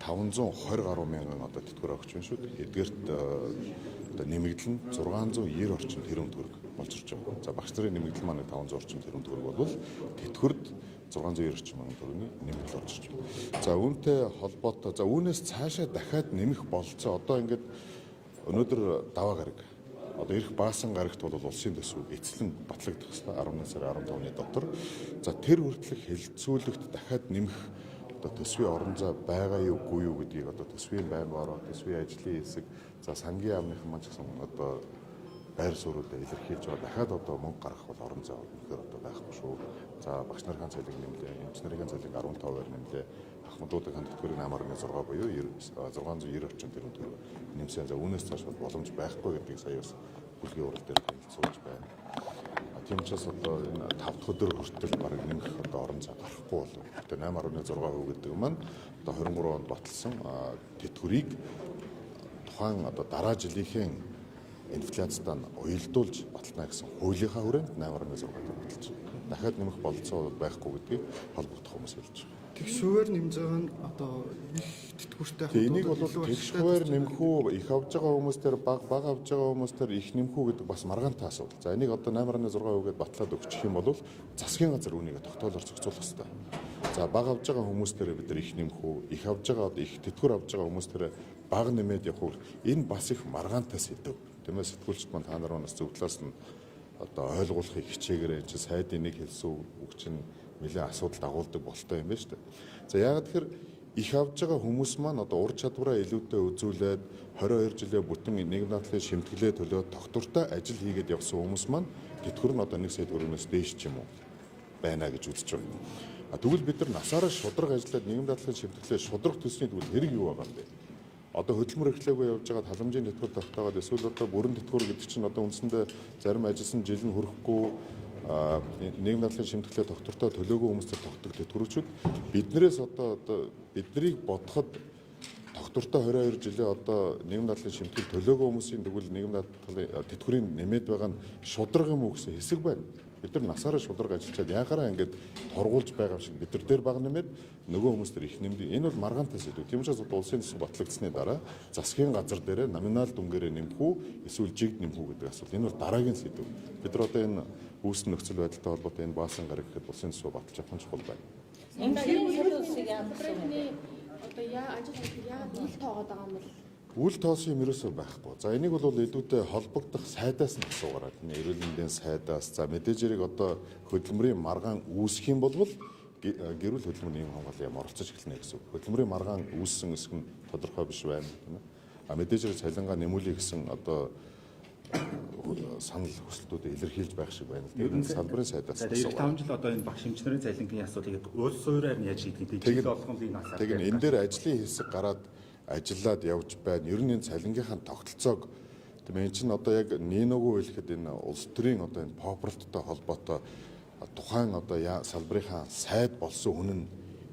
520 гаруй мянган одоо тэтгэвэр өгч байна шүү дээ. Эдгээрт одоо нэмэгдэл нь 690 орчим тэрбум төгрөг болж ирж байгаа. За багш нарын нэмэгдэл маань 500 орчим тэрбум төгрөг болвол тэтгэвэрд 690 орчим мянган төгрөгийн нэмэгдэл орж ирж байна. За үүнтэй холбоотой за үүнээс цаашаа дахиад нэмэх бололцоо одоо ингээд өнөөдөр даваа гараг одоо ирэх баасан гарагт бол улсын төсөв эцэлэн батлагдах хэвээр 11 сарын 15-ны дотор за тэр хүртэлх хэлэлцүүлэгт дахиад нэмэх одоо төсвийн орон зай байгаа юу үгүй юу гэдгийг одоо төсвийн байн бороо төсвийн ажлын хэсэг за сангийн яамныхан маань ч гэсэн одоо байр суурьудаа илэрхийлж байгаа дахиад одоо мөнгө гаргах бол орон зай үнэхээр одоо байхгүй шүү. За багш нарын цалин нэмлээ, эмч нарын цалин 15% нэмлээ. Ахмадуудын тэтгэврийн 8.6 буюу 690 орчим тэрбум төгрөг нэмсэн. За үүнээс цааш боломж байхгүй гэдгийг сая бас бүлгийн урал дээр хэлцүүлж байна. Тийм учраас одоо энэ 5 дахь өдөр хүртэл бараг нэмэх одоо орон зай гарахгүй болов. Тэгээ 8.6% гэдэг маань одоо 23 онд баталсан тэтгэврийг тухайн одоо дараа жилийнхэн инфляцтай уялдуулж батална гэсэн хуулийнхаа хүрээнд 8.6% баталж байна. Дахиад нэмэх бололцоо байхгүй гэдгийг холбогдох хүмүүс хэлж байна. Тэгшүүгээр нэмж байгаа нь одоо их тэтгэвртэй хавьд. Энийг бол тэгшүүгээр нэмэх үү, их авж байгаа хүмүүс төр баг авж байгаа хүмүүс төр их нэмэх үү гэдэг бас маргаантай асуудал. За энийг одоо 8.6% гэдээ батлаад өгчих юм бол засгийн газар үүнийг тогтоолоор зохицуулах хэрэгтэй. За баг авж байгаа хүмүүс төр бид нар их нэмэх үү, их авж байгаа их тэтгэвэр авж байгаа хүмүүс төр баг нэмээд явах үү. Энэ бас их маргаантай сэдв. Тиймээс сэтгүүлчд маань та нар бас зөв талаас нь одоо ойлгуулахыг хичээгээрэй. Чи сайдын нэг хэлсэн үг чинь нэлээд асуудал дагуулдаг болтой юм байна шүү дээ. За яагаад тэгэхээр их авж байгаа хүмүүс маань одоо ур чадвараа илүүтэй үзүүлээд 22 жилээ бүтэн нийгэм даатгалын шимтгэлээ төлөөд тогтвортой ажил хийгээд явсан хүмүүс маань тэтгэвэр нь одоо 1 сая төгрөгөөс дээш ч юм уу байна гэж үзэж байгаа. Тэгвэл бид нар насаараа шудраг ажиллаад нийгэм даатгалын шимтгэлээ шудрах төсний тэгвэл хэрэг юу байгаа юм бэ? Одоо хөдөлмөр эрхлээгүй явж байгаа таламжийн тэтгэвэр тогтоогоод эсвэл одоо бүрэн тэтгэвэр гэдэг чинь одоо үндсэндээ зарим ажилсан жил нь хүрэхгүй нийгэм даатгалын шимтгэлээ доктортой төлөөгүй хүмүүстээр тогтдог тэтгэврчүүд биднээс одоо биднийг бодоход доктортой 22 жилээ одоо нийгэм даатгалын шимтгэл төлөөгүй хүмүүсийн тэгвэл нийгэм даатгалын тэтгэврийн нэмээд байгаа нь шудраг юм уу гэсэн хэсэг байна. Бид нар насаараа шудраг ажиллаад яхаараа ингээд торгуулж байгаа шиг бид нар дээр баг нэмээд нөгөө хүмүүс төр их нэмдэг. Энэ бол маргаантай сэдв. Тийм учраас улсын төсөв батлагдсны дараа засгийн газар дээр номинал дүнгээрээ нэмэх үү эсвэл жигд нэмэх үү гэдэг асуулт. Энэ бол дараагийн сэдв. Бид нар одоо энэ үүсгэн нөхцөл байдалтай холбоотой энэ баасан гараг гэхэд улсын төсөв баталж авах нь чухал байна. Энэ солиулсыг яагаад одоо ажил хийх яагаад үйл тоогоод байгаа юм бол үйл тоосон юм ерөөсөө байхгүй. За энийг бол илүүтэй холбогдох сайдаас нь асуугаад энэ эрүүл мэндийн сайдаас за мэдээж хэрэг одоо хөдөлмөрийн маргаан үүсэх юм бол гэрүүл хөдөлмөрийн нийгэм хамгааллын яам оролцож эхэлнэ гэсэн. Хөдөлмөрийн маргаан үүссэн хэсэг нь тодорхой биш байна тийм ээ. Мэдээж хэрэг цалингаа нэмүүлэх гэсэн одоо санал хүсэлтүүдийг илэрхийлж байх шиг байна. Тэгээд салбарын сайдаас асуугаад. 5 жил одоо энэ багш эмчнэрийн цалингийн асуудлыг улс суурьаар нь яаж шийдэх вэ? Тэгэл болгоно энэ асуулт. Тэгээд энэ дээр ажлын хэсэг гараад ажиллаад явж байна. Ер нь энэ цалингийнхаа тогтолцоог тийм энэ чинь одоо яг нeenooгүй хэлэхэд энэ улс төрийн одоо энэ популярттай холбоотой тухайн одоо салбарынхаа сайд болсон хүн нь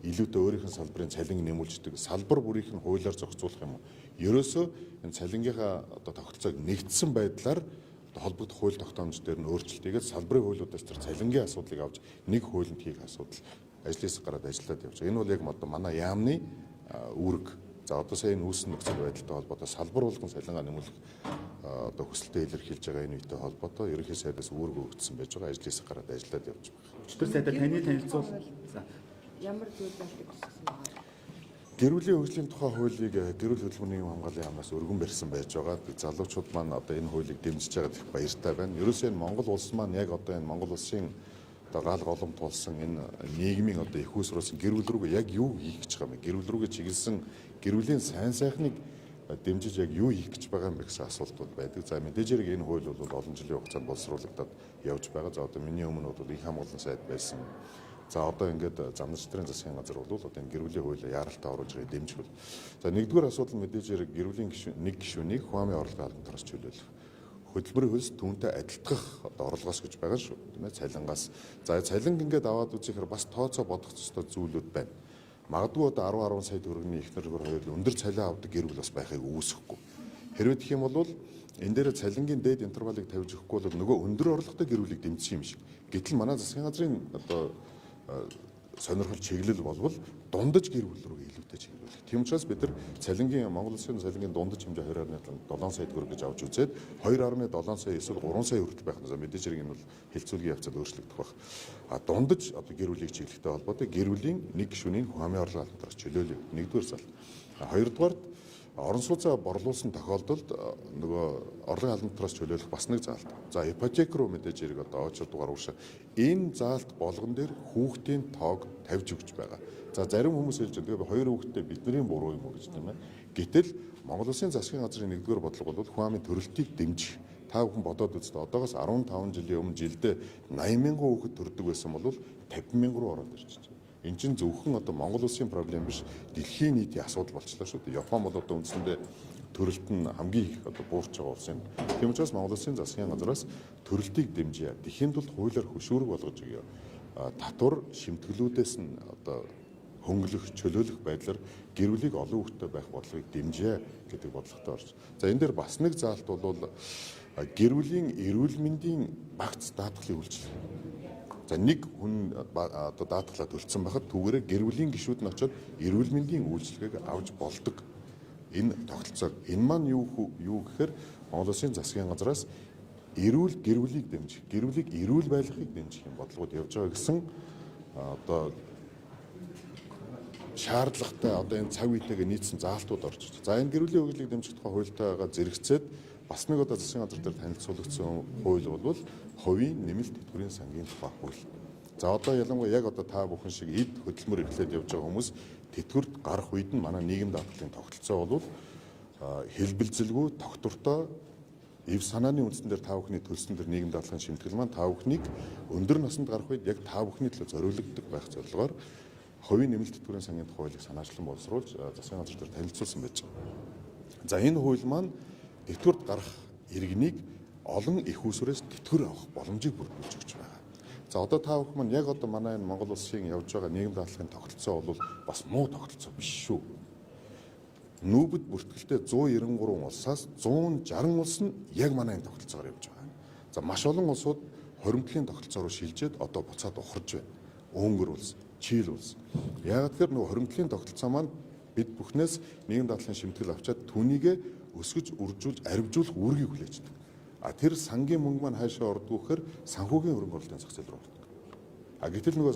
илүүтэй өөрийнх нь салбарын цалин нэмүүлждэг. Салбар бүрийнх нь хуулиар зохицуулах юм уу? Ерөөсөө энэ цалингийнхаа одоо тогтолцоог нэгдсэн байдлаар холбогдох хууль тогтоомж дээр нь өөрчлөлт хийгээд салбарын хуулиудаас тэр цалингийн асуудлыг авч нэг хуулинд хийх асуудал ажлын хэсэг гараад ажиллаад явж байгаа. Энэ бол яг одоо манай яамны үүрэг. За одоо сая энэ үүссэн нөхцөл байдалтай холбоотой салбар болгон цалингаа нэмүүлэх одоо хүсэлтэд илэрхийлж байгаа энэ үетэй холбоотой ерөнхий сайдаас үүрэг өгөгдсөн байж байгаа ажлын хэсэг гараад ажиллаад явж байгаа. Өчтөр сайдаар таны танилцуул ямар зүйл болдог гэсэн байна. Гэрүүлийн хөгжлийн тухай хуулийг гэрүүл хөдөлмөрийн нийгэм хамгааллын яамнаас өргөн барьсан байж байгаа. Залуучууд маань одоо энэ хуулийг дэмжиж байгаад их баяртай байна. Ерөөсөө энэ Монгол улс маань яг одоо энэ Монгол улсын одоо гал голом тулсан энэ нийгмийн одоо их усруулсан гэрүүл рүүгээ яг юу хийх гэж байгаа юм бэ? Гэрүүл рүүгээ чиглэсэн гэрүүлийн сайн сайхныг дэмжиж яг юу хийх гэж байгаа юм бэ гэсэн асуултууд байдаг. За мэдээж хэрэг энэ хууль бол олон жилийн хугацаанд боловсруулагдаад явж байгаа. За одоо миний өмнө бол их хамгааллын сайд байсан. За одоо ингээд замнастрын засгийн газар бол одоо энэ гэрүүлийн хуулийг яаралтай оруулж байгааг дэмжих бол. За нэгдүгээр асуудал мэдээж хэрэг гэрүүлийн нэг гишүүнийг Хуамын орлогын албан тушаалд чөлөөлөх. Хөдөлмөрийн хөлс түүнтэй адилдах одоо орлогоос гэж байгаа шүү. Тийм ээ цалингаас. За цалинг ингээд аваад үзэхээр бас тооцоо бодох ёстой зүйлүүд байна. Магадгүй одоо 10 сая төгрөгийн ихнэр хоёр өндөр цалин авдаг гэр бүл бас байхыг үүсэхгүй. Хэрвээ тэгэх юм бол энэ дээр цалингийн дээд интервалыг тавьж өгөхгүй бол нөгөө өндөр орлоготой гэр бүлийг дэмжих юм шиг. Гэтэл манай засгийн газрын одоо сонирхол чиглэл болвол дундаж гэр бүл рүү илүүтэй чиглүүлэх. Тийм учраас бид нар цалингийн Монгол Улсын цалингийн дундаж хэмжээ 2.7 сая төгрөг гэж авч үзээд 2.7 сая эсвэл 3 сая хүртэл байх нь мэдээж хэрэг энэ бол хэлцүүлгийн явцад өөрчлөгдөх баг. А дундаж одоо гэр бүлийг чиглэхтэй холбоотой гэр бүлийн нэг гишүүний хүн амын орлого албатраас чөлөөлөв. Нэгдүгээр зал. Хоёрдугаар орон сууцаа борлуулсан тохиолдолд нөгөө орлогын албатраас чөлөөлөх бас нэг заалт. За ипотек руу мэдээж хэрэг одоо очир дугаар уушаа энэ заалт болгон дээр хүүхдийн тоог тавьж өгч байгаа. За зарим хүмүүс хэлж байгаа хоёр хүүхэдтэй бидний буруу юм уу гэж тийм ээ. Гэтэл Монгол Улсын засгийн газрын нэгдүгээр бодлого бол хүн амын төрөлтийг дэмжих. Та бүхэн бодоод үзтээ одоогоос 15 жилийн өмнө жилдээ 80,000 хүүхэд төрдөг байсан бол 50,000 руу ороод ирж байна. Энд чинь зөвхөн одоо Монгол Улсын проблем биш, дэлхийн нийтийн асуудал болчихлоо шүү дээ. Япон бол одоо үндсэндээ төрөлт нь хамгийн их одоо буурч байгаа улс юм. Тийм учраас Монгол Улсын засгийн газраас төрөлтийг дэмжиж, тэхийн тулд хуулиар хөшүүрэг болгож өгье. Татвар шимтгэлүүдээс нь одоо хөнгөлөх, чөлөөлөх байдлаар гэр бүлийг олон хүүхэдтэй байх бодлогыг дэмжээ гэдэг бодлоготой орж. За энэ дээр бас нэг заалт бол гэр бүлийн эрүүл мэндийн багц даатгалын үйлчилгээ. За нэг хүн одоо даатгалаа төлцсөн байхад түүгээрээ гэр бүлийн гишүүд нь очиод эрүүл мэндийн үйлчилгээг авч болдог. Энэ тогтолцоог энэ маань юу гэхээр Монгол Улсын засгийн газраас эрүүл гэр бүлийг дэмжих, гэр бүлийг эрүүл байлгахыг дэмжих юм бодлогод явж байгаа гэсэн одоо шаардлагатай одоо энэ цаг үетэйгээ нийцсэн заалтууд орж ирж. За энэ гэр бүлийн хөгжлийг дэмжих тухай хуультайгаа зэрэгцээд бас нэг одоо засгийн газар дээр танилцуулагдсан хууль бол хувийн нэмэлт тэтгэврийн сангийн тухай хууль. За одоо ялангуяа яг одоо та бүхэн шиг эд хөдөлмөр эхлээд явж байгаа хүмүүс тэтгэврт гарах үед нь манай нийгэм даатгалын тогтолцоо бол хэлбэлзэлгүй тогтвортой эв санааны үндсэн дээр та бүхний төлсөн дээр нийгэм даатгалын шимтгэл маань та бүхнийг өндөр наснд гарах үед яг та бүхний төлөө зориулагддаг байх зорилгоор хувийн нэмэлт тэтгэврийн сангийн тухай хуулийг санаачлан боловсруулж засгийн газар дээр танилцуулсан байж байгаа. За энэ хууль маань тэтгэврт гарах иргэнийг олон их усрээс тэтгэвэр авах боломжийг бүрдүүлж өгч байгаа. За одоо та бүхэн маань яг одоо манай энэ Монгол Улсын явж байгаа нийгэм даатгалын тогтолцоо бол бас муу тогтолцоо биш шүү. Нүүбэд бүртгэлтэй 193 улсаас 160 улс нь яг манай энэ тогтолцоогоор явж байгаа. За маш олон улсууд хоримтлын тогтолцоо руу шилжээд одоо буцаад ухарж байна. Өнгөр улс, Чили улс. Яг тэгэхээр нөгөө хоримтлын тогтолцоо маань бид бүхнээс нийгэм даатгалын шимтгэл авчаад түүнийгээ өсгөж, үржүүлж, арвижуулах үүргийг хүлээж байна. А тэр сангийн мөнгө маань хаашаа ордог гэхээр санхүүгийн хөрөнгө оруулалтын зах зээл рүү ордог. А гэтэл нөгөө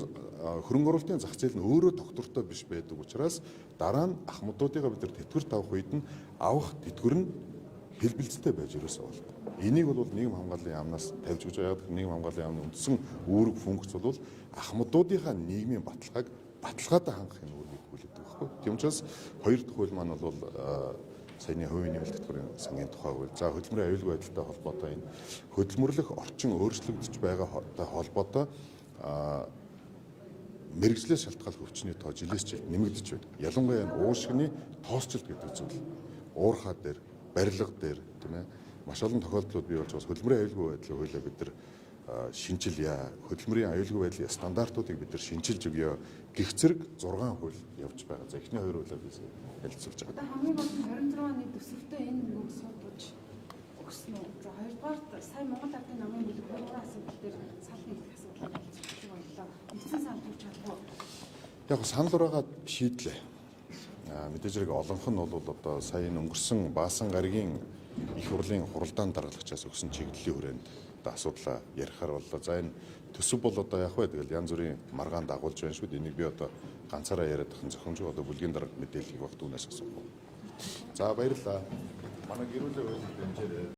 хөрөнгө оруулалтын зах зээл нь өөрөө тогтвортой биш байдаг учраас дараа нь ахмадуудыгаа бид нар тэтгэврт авах үед нь авах тэтгэвэр нь хэлбэлцтэй байж ерөөсөө бол. Энийг бол нийгэм хамгааллын яамнаас тавьж өгч байгаа. Яг нийгэм хамгааллын яамны үндсэн үүрэг функц бол ахмадуудынхаа нийгмийн баталгаатай хангахын үүргийг хүлээдэг байхгүй. Тийм учраас хоёр дахь хууль маань бол саяны хувийн нэмэлт тэтгэврийн сангийн тухай хууль. За хөдөлмөрийн аюулгүй байдалтай холбоотой энэ хөдөлмөрлөх орчин өөрчлөгдөж байгаатай холбоотой мэрэгжлээс шалтгаалх өвчний тоо жилээс жилд нэмэгдэж байна. Ялангуяа энэ уушгины тоосчлт гэдэг зүйл уурхаа дээр, барилга дээр тийм ээ маш олон тохиолдлууд бий болж байгаа. Хөдөлмөрийн аюулгүй байдлын хуулиа бид нар шинжилье. Хөдөлмөрийн аюулгүй байдлын стандартуудыг бид нар шинжилж өгье. Гэх зэрэг 6 хууль явж байгаа. За эхний 2 хуулиар biz хэлэлцүүлж байгаа. Одоо хамгийн гол нь 26 оны төсөвтөө энэ мөнгө суудаж өгсөн үү? За хоёрдугаар сая Монгол Ардын намын бүлэг хоёрдугаар асуудал дээр сал нэгдэх асуудал хэлцүүлж боллоо. Эцсийн санд хүрч чадахгүй. Яг санал ураагаад шийдлээ. Мэдээж хэрэг олонх нь бол одоо сая өнгөрсөн Баасан гаригийн их хурлын хуралдаан даргалагчаас өгсөн чиглэлийн хүрээнд одоо асуудлаа ярихаар боллоо. За энэ төсөв бол одоо яг вэ тэгэл янз бүрийн маргаан дагуулж байна шүү дээ. Энийг би одоо ганцаараа яриад ахын зохимжгүй одоо бүлгийн дарга мэдээллийг багт үнээс асуух. За баярлалаа. Манай гэр бүлийн хууль хэмжээр